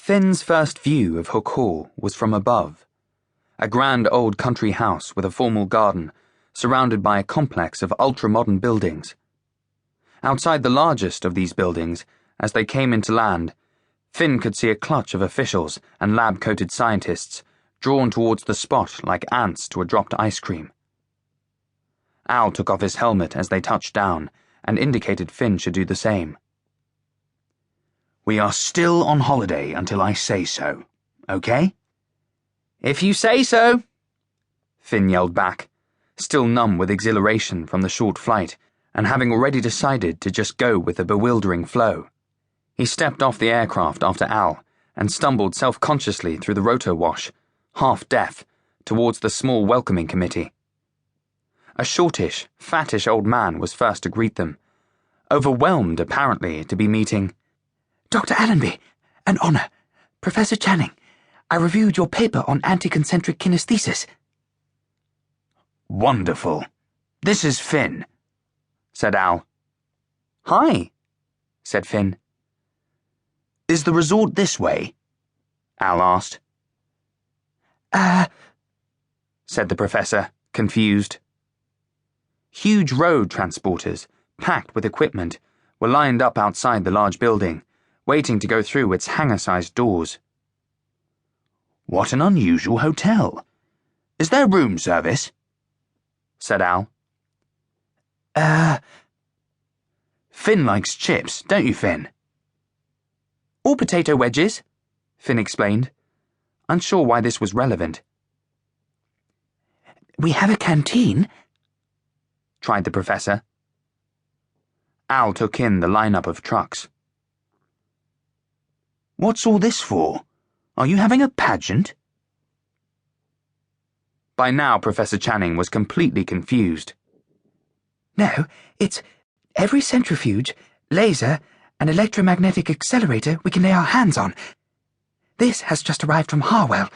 Finn's first view of Hook Hall was from above, a grand old country house with a formal garden, surrounded by a complex of ultra-modern buildings. Outside the largest of these buildings, as they came into land, Finn could see a clutch of officials and lab-coated scientists drawn towards the spot like ants to a dropped ice cream. Al took off his helmet as they touched down and indicated Finn should do the same. "We are still on holiday until I say so, okay?" "If you say so," Finn yelled back, still numb with exhilaration from the short flight and having already decided to just go with the bewildering flow. He stepped off the aircraft after Al and stumbled self-consciously through the rotor wash, half deaf, towards the small welcoming committee. A shortish, fattish old man was first to greet them, overwhelmed apparently to be meeting Dr. Allenby, an honor. Professor Channing, I reviewed your paper on anticoncentric kinesthesis. "Wonderful. This is Finn," said Al. "Hi," said Finn. "Is the resort this way?" Al asked. Said the professor, confused. Huge road transporters, packed with equipment, were lined up outside the large building, waiting to go through its hangar-sized doors. "What an unusual hotel. Is there room service?" said Al. Finn likes chips, don't you, Finn? "Or potato wedges," Finn explained, unsure why this was relevant. "We have a canteen?" tried the professor. Al took in the lineup of trucks. "What's all this for? Are you having a pageant?" By now, Professor Channing was completely confused. "No, it's every centrifuge, laser, and electromagnetic accelerator we can lay our hands on. This has just arrived from Harwell,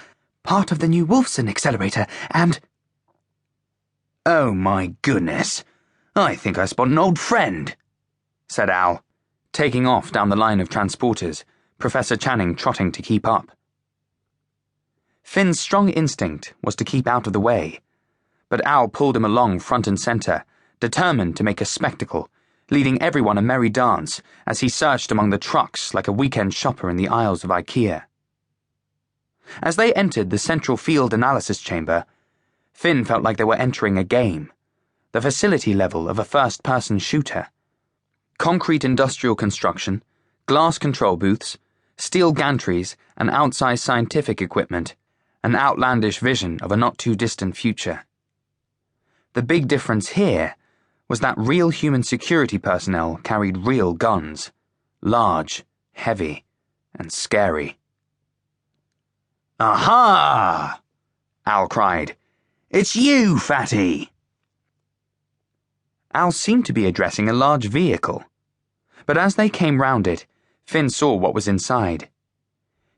part of the new Wolfson accelerator, and—" "Oh my goodness. I think I spot an old friend," said Al, taking off down the line of transporters, Professor Channing trotting to keep up. Finn's strong instinct was to keep out of the way, but Al pulled him along front and center, determined to make a spectacle, leading everyone a merry dance as he searched among the trucks like a weekend shopper in the aisles of IKEA. As they entered the central field analysis chamber, Finn felt like they were entering a game, the facility level of a first-person shooter. Concrete industrial construction, glass control booths, steel gantries, and outsized scientific equipment, an outlandish vision of a not-too-distant future. The big difference here was that real human security personnel carried real guns, large, heavy, and scary. "Aha!" Al cried. "It's you, fatty!" Al seemed to be addressing a large vehicle, but as they came round it, Finn saw what was inside.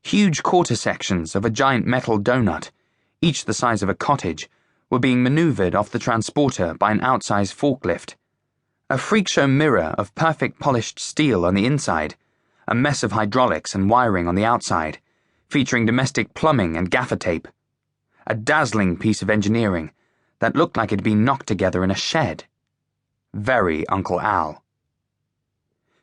Huge quarter sections of a giant metal donut, each the size of a cottage, were being maneuvered off the transporter by an outsized forklift. A freak show mirror of perfect polished steel on the inside, a mess of hydraulics and wiring on the outside, featuring domestic plumbing and gaffer tape. A dazzling piece of engineering that looked like it had been knocked together in a shed. Very Uncle Al.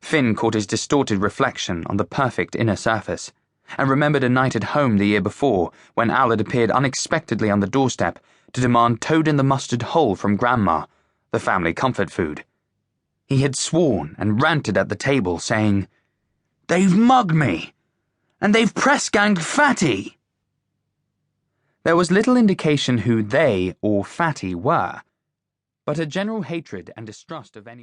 Finn caught his distorted reflection on the perfect inner surface, and remembered a night at home the year before when Al had appeared unexpectedly on the doorstep to demand toad-in-the-mustard hole from Grandma, the family comfort food. He had sworn and ranted at the table, saying, "They've mugged me! And they've press-ganged Fatty!" There was little indication who they or Fatty were, but a general hatred and distrust of anyone